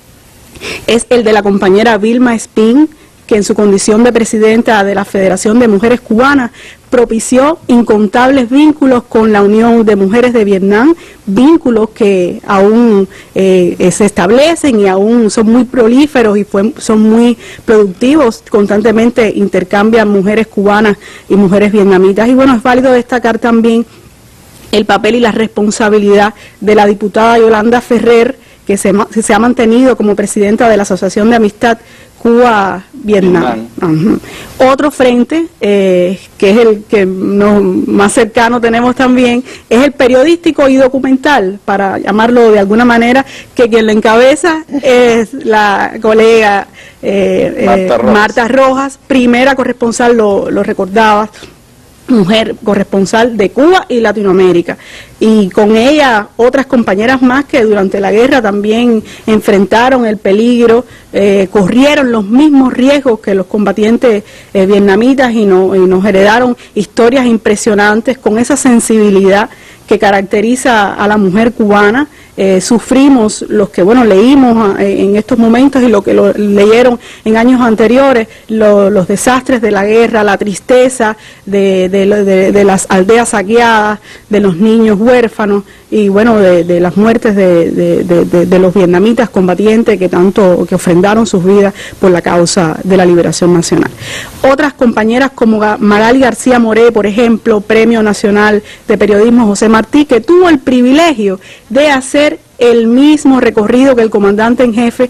es el de la compañera Vilma Espín, que en su condición de presidenta de la Federación de Mujeres Cubanas propició incontables vínculos con la Unión de Mujeres de Vietnam, vínculos que aún se establecen y aún son muy prolíferos y son muy productivos. Constantemente intercambian mujeres cubanas y mujeres vietnamitas. Y bueno, es válido destacar también el papel y la responsabilidad de la diputada Yolanda Ferrer, que se ha mantenido como presidenta de la Asociación de Amistad Cuba-Vietnam. Otro frente, que es el que más cercano tenemos también, es el periodístico y documental, para llamarlo de alguna manera, que quien lo encabeza es la colega Marta Rojas, primera corresponsal, lo recordabas, mujer corresponsal de Cuba y Latinoamérica, y con ella otras compañeras más que durante la guerra también enfrentaron el peligro, corrieron los mismos riesgos que los combatientes vietnamitas y nos heredaron historias impresionantes con esa sensibilidad que caracteriza a la mujer cubana. Sufrimos los que leímos en estos momentos y lo que leyeron en años anteriores, los desastres de la guerra, la tristeza de las aldeas saqueadas, de los niños huérfanos y de las muertes de los vietnamitas combatientes que ofrendaron sus vidas por la causa de la liberación nacional. Otras compañeras como Magali García Moré, por ejemplo, Premio Nacional de Periodismo José Martí, que tuvo el privilegio de hacer el mismo recorrido que el comandante en jefe,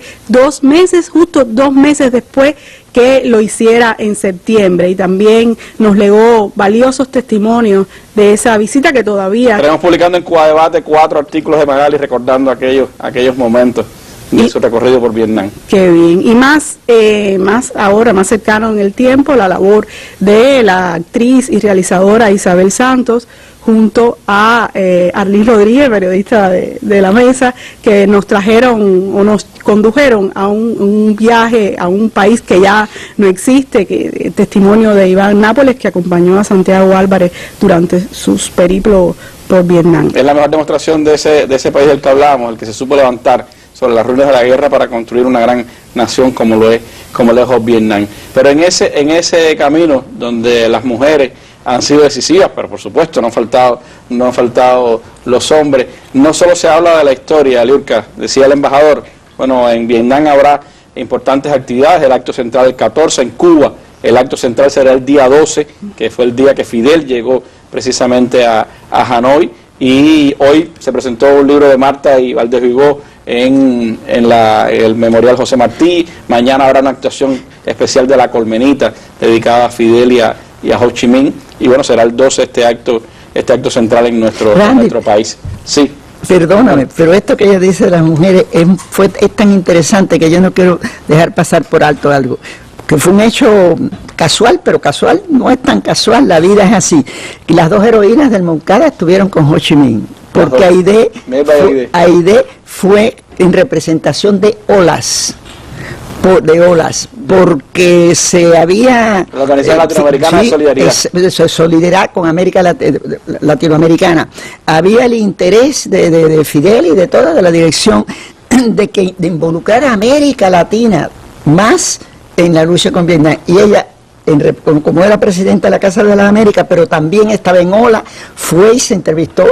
justo dos meses después que lo hiciera en septiembre, y también nos legó valiosos testimonios de esa visita que todavía... Estaremos publicando en Cuba Debate 4 artículos de Magali recordando aquellos momentos de su recorrido por Vietnam. Qué bien. Y más ahora, más cercano en el tiempo, la labor de la actriz y realizadora Isabel Santos, junto a Arlene Rodríguez, periodista de la mesa, que nos trajeron o nos condujeron a un viaje a un país que ya no existe, testimonio de Iván Nápoles, que acompañó a Santiago Álvarez durante sus periplos por Vietnam. Es la mejor demostración de ese país del que hablamos, el que se supo levantar sobre las ruinas de la guerra para construir una gran nación como lo es Vietnam. Pero en ese camino donde las mujeres han sido decisivas, pero por supuesto no han faltado los hombres. No solo se habla de la historia, Liurka, decía el embajador, bueno, en Vietnam habrá importantes actividades, el acto central el 14, en Cuba el acto central será el día 12, que fue el día que Fidel llegó precisamente a Hanoi, y hoy se presentó un libro de Marta y Valdés Vigó en el Memorial José Martí. Mañana habrá una actuación especial de La Colmenita dedicada a Fidel y a Ho Chi Minh, y bueno, será el 12 este acto central en nuestro país. Sí. Perdóname, pero esto que ella dice de las mujeres es tan interesante que yo no quiero dejar pasar por alto algo, que fue un hecho casual, pero casual no es tan casual, la vida es así. Y las dos heroínas del Moncada estuvieron con Ho Chi Minh, porque Aide fue en representación de olas, porque se había... La Organización Latinoamericana de Solidaridad. Solidaridad con América Latinoamericana. Había el interés de Fidel y de toda la dirección de involucrar a América Latina más en la lucha con Vietnam. Y ella, como era presidenta de la Casa de las Américas, pero también estaba en OLA, fue y se entrevistó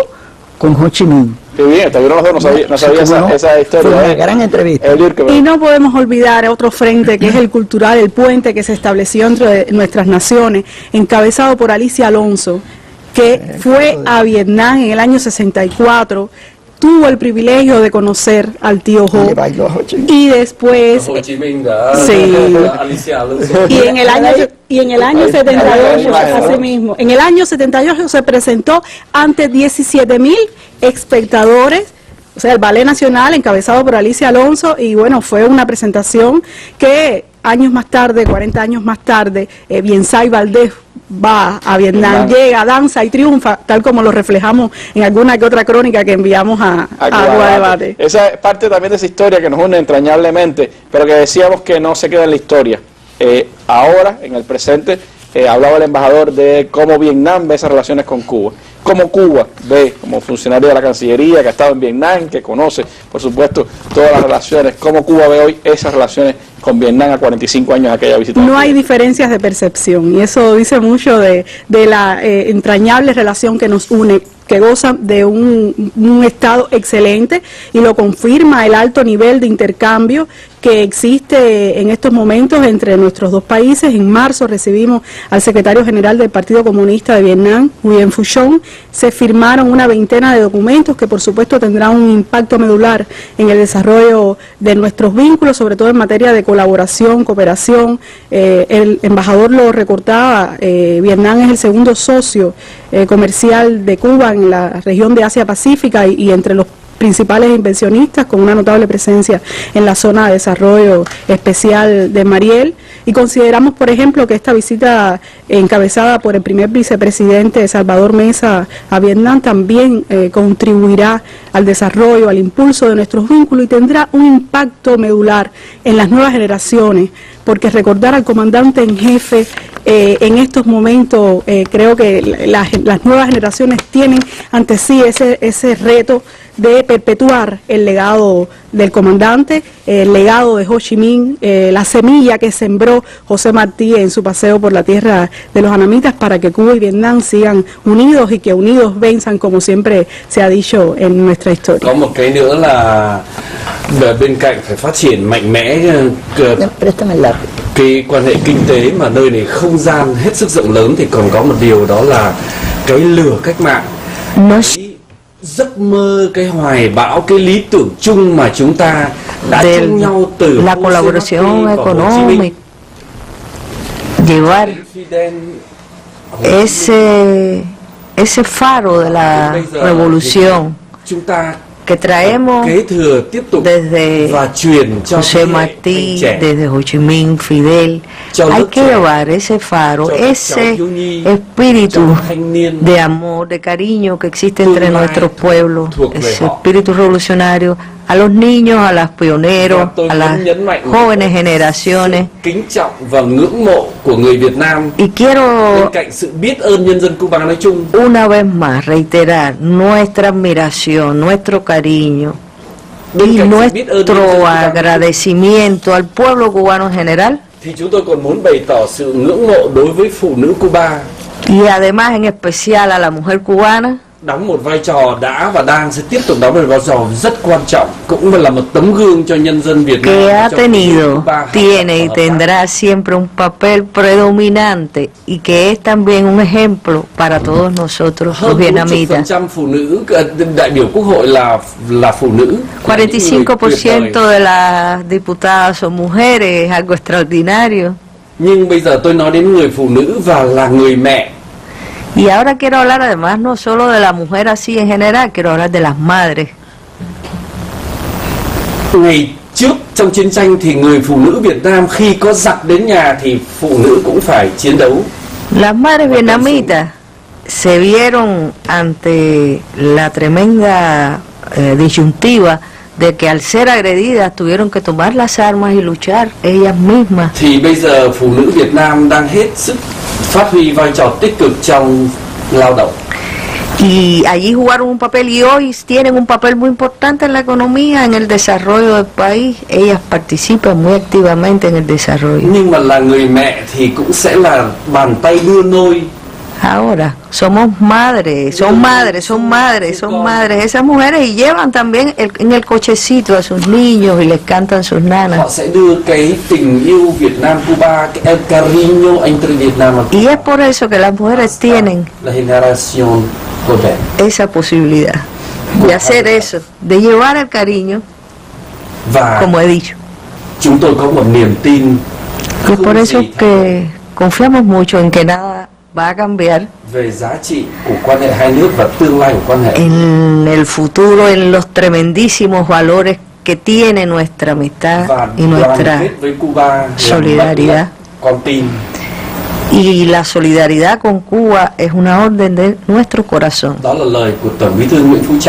con Ho Chi Minh. Qué bien, también los dos no sabía esa historia. Fue una gran entrevista. Y no podemos olvidar otro frente que es el cultural, el puente que se estableció entre nuestras naciones, encabezado por Alicia Alonso, que fue a Vietnam en el año 64, tuvo el privilegio de conocer al tío Ho, y después y en el año 78, así mismo, en el año 78 se presentó ante 17.000 espectadores, o sea, el Ballet Nacional encabezado por Alicia Alonso, y bueno, fue una presentación que años más tarde, 40 años más tarde, Biensay Valdés va a Vietnam, llega, danza y triunfa, tal como lo reflejamos en alguna que otra crónica que enviamos a Agua Debate. Esa es parte también de esa historia que nos une entrañablemente, pero que decíamos que no se queda en la historia. Ahora, en el presente, hablaba el embajador de cómo Vietnam ve esas relaciones con Cuba. Cómo Cuba ve, como funcionario de la Cancillería que ha estado en Vietnam, que conoce, por supuesto, todas las relaciones, cómo Cuba ve hoy esas relaciones con Vietnam a 45 años de aquella visita. No hay diferencias de percepción, y eso dice mucho de la entrañable relación que nos une, que goza de un estado excelente, y lo confirma el alto nivel de intercambio que existe en estos momentos entre nuestros dos países. En marzo recibimos al secretario general del Partido Comunista de Vietnam, Nguyen Phu Trong. Se firmaron una veintena de documentos que por supuesto tendrán un impacto medular en el desarrollo de nuestros vínculos, sobre todo en materia de colaboración, cooperación. El embajador lo recortaba, Vietnam es el segundo socio comercial de Cuba en la región de Asia Pacífica, y entre los principales inversionistas, con una notable presencia en la zona de desarrollo especial de Mariel. Y consideramos, por ejemplo, que esta visita encabezada por el primer vicepresidente Salvador Mesa a Vietnam también contribuirá al desarrollo, al impulso de nuestros vínculos, y tendrá un impacto medular en las nuevas generaciones, porque recordar al comandante en jefe en estos momentos, creo que las nuevas generaciones tienen ante sí ese reto de perpetuar el legado del comandante, el legado de Ho Chi Minh, la semilla que sembró José Martí en su paseo por la tierra de los anamitas, para que Cuba y Vietnam sigan unidos, y que unidos venzan, como siempre se ha dicho en nuestra historia. Có một cái nữa là bên cạnh phải phát triển mạnh mẽ cái quan hệ kinh tế, mà nơi này không gian hết sức rộng lớn, thì còn có một điều, đó là cái lửa cách mạng, giấc mơ, cái hoài bão, cái lý tưởng chung mà chúng ta đã chung nhau từ la colaboración económica, llevar ese faro de la revolución que traemos desde José Martí, desde Ho Chi Minh, Fidel. Hay que llevar ese faro, ese espíritu de amor, de cariño que existe entre nuestros pueblos, ese espíritu revolucionario, a los niños, a los pioneros, a las jóvenes generaciones. Y quiero una vez más reiterar nuestra admiración, nuestro cariño y nuestro agradecimiento al pueblo cubano en general. Y además en especial a la mujer cubana, đóng một vai trò đã và đang sẽ tiếp tục đóng một vai trò rất quan trọng, cũng là một tấm gương cho nhân dân Việt Nam. Que ha tenido, tiene y tendrá siempre un papel predominante y que es también un ejemplo para todos nosotros los vietnamitas. 40% đại biểu quốc hội là phụ nữ. 45% de las diputadas son mujeres, algo extraordinario. Nhưng bây giờ tôi nói đến người phụ nữ và là người mẹ. Y ahora quiero hablar además no solo de la mujer así en general, quiero hablar de las madres. Ngày trước trong chiến tranh thì người phụ nữ Việt Nam khi có giặc đến nhà thì phụ nữ cũng phải chiến đấu. Las madres vietnamitas se vieron ante la tremenda disyuntiva de que al ser agredidas tuvieron que tomar las armas y luchar ellas mismas. Thì bây giờ phụ nữ Việt Nam đang hết sức phát huy vai trò tích cực trong lao động. Y allí jugaron un papel y hoy tienen un papel muy importante en la economía, en el desarrollo del país. Ellas participan muy activamente en el desarrollo. Nhưng mà là người mẹ thì cũng sẽ là bàn tay đưa nôi. Ahora, somos madres, son madres esas mujeres y llevan también en el cochecito a sus niños y les cantan sus nanas. Họ sẽ đưa cái tình yêu Việt Nam Cuba, cái el cariño entre Vietnam. Y es por eso que las mujeres tienen la generación joven esa posibilidad de hacer eso, de llevar el cariño, como he dicho. Chúng tôi có một niềm tin. Y es por eso que confiamos mucho en que nada va a cambiar về giá trị của quan hệ hai nước và tương lai của quan hệ. En el futuro, en los tremendísimos valores que tiene nuestra amistad y nuestra solidaridad. Y la solidaridad con Cuba es una orden de nuestro corazón.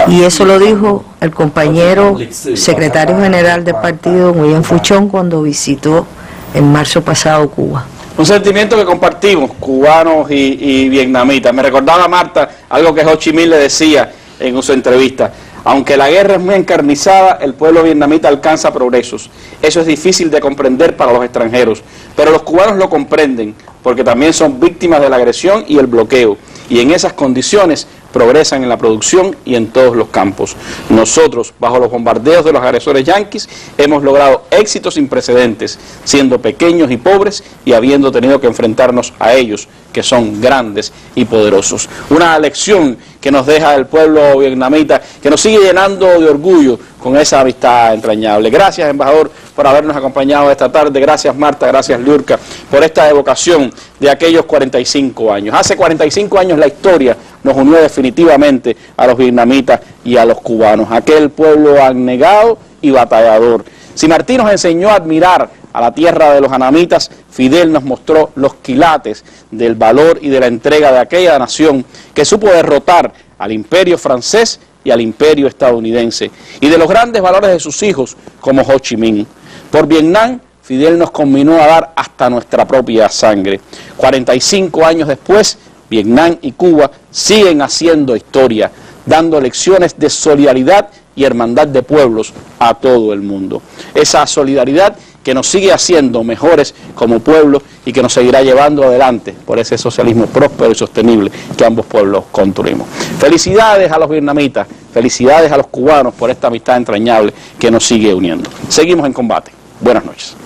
Y eso lo dijo el compañero secretario general del partido, Nguyen Phu Trong, cuando visitó en marzo pasado Cuba. Un sentimiento que compartimos, cubanos y vietnamitas. Me recordaba Marta algo que Ho Chi Minh le decía en su entrevista. Aunque la guerra es muy encarnizada, el pueblo vietnamita alcanza progresos. Eso es difícil de comprender para los extranjeros, pero los cubanos lo comprenden, porque también son víctimas de la agresión y el bloqueo. Y en esas condiciones progresan en la producción y en todos los campos. Nosotros, bajo los bombardeos de los agresores yanquis, hemos logrado éxitos sin precedentes, siendo pequeños y pobres y habiendo tenido que enfrentarnos a ellos, que son grandes y poderosos. Una lección que nos deja el pueblo vietnamita, que nos sigue llenando de orgullo con esa amistad entrañable. Gracias, embajador, por habernos acompañado esta tarde. Gracias, Marta, gracias, Liurka, por esta evocación de aquellos 45 años. Hace 45 años la historia nos unió definitivamente a los vietnamitas y a los cubanos, aquel pueblo abnegado y batallador. Si Martí nos enseñó a admirar a la tierra de los anamitas, Fidel nos mostró los quilates del valor y de la entrega de aquella nación que supo derrotar al imperio francés y al imperio estadounidense, y de los grandes valores de sus hijos como Ho Chi Minh. Por Vietnam, Fidel nos conminó a dar hasta nuestra propia sangre. 45 años después, Vietnam y Cuba siguen haciendo historia, dando lecciones de solidaridad y hermandad de pueblos a todo el mundo. Esa solidaridad que nos sigue haciendo mejores como pueblo y que nos seguirá llevando adelante por ese socialismo próspero y sostenible que ambos pueblos construimos. Felicidades a los vietnamitas, felicidades a los cubanos por esta amistad entrañable que nos sigue uniendo. Seguimos en combate. Buenas noches.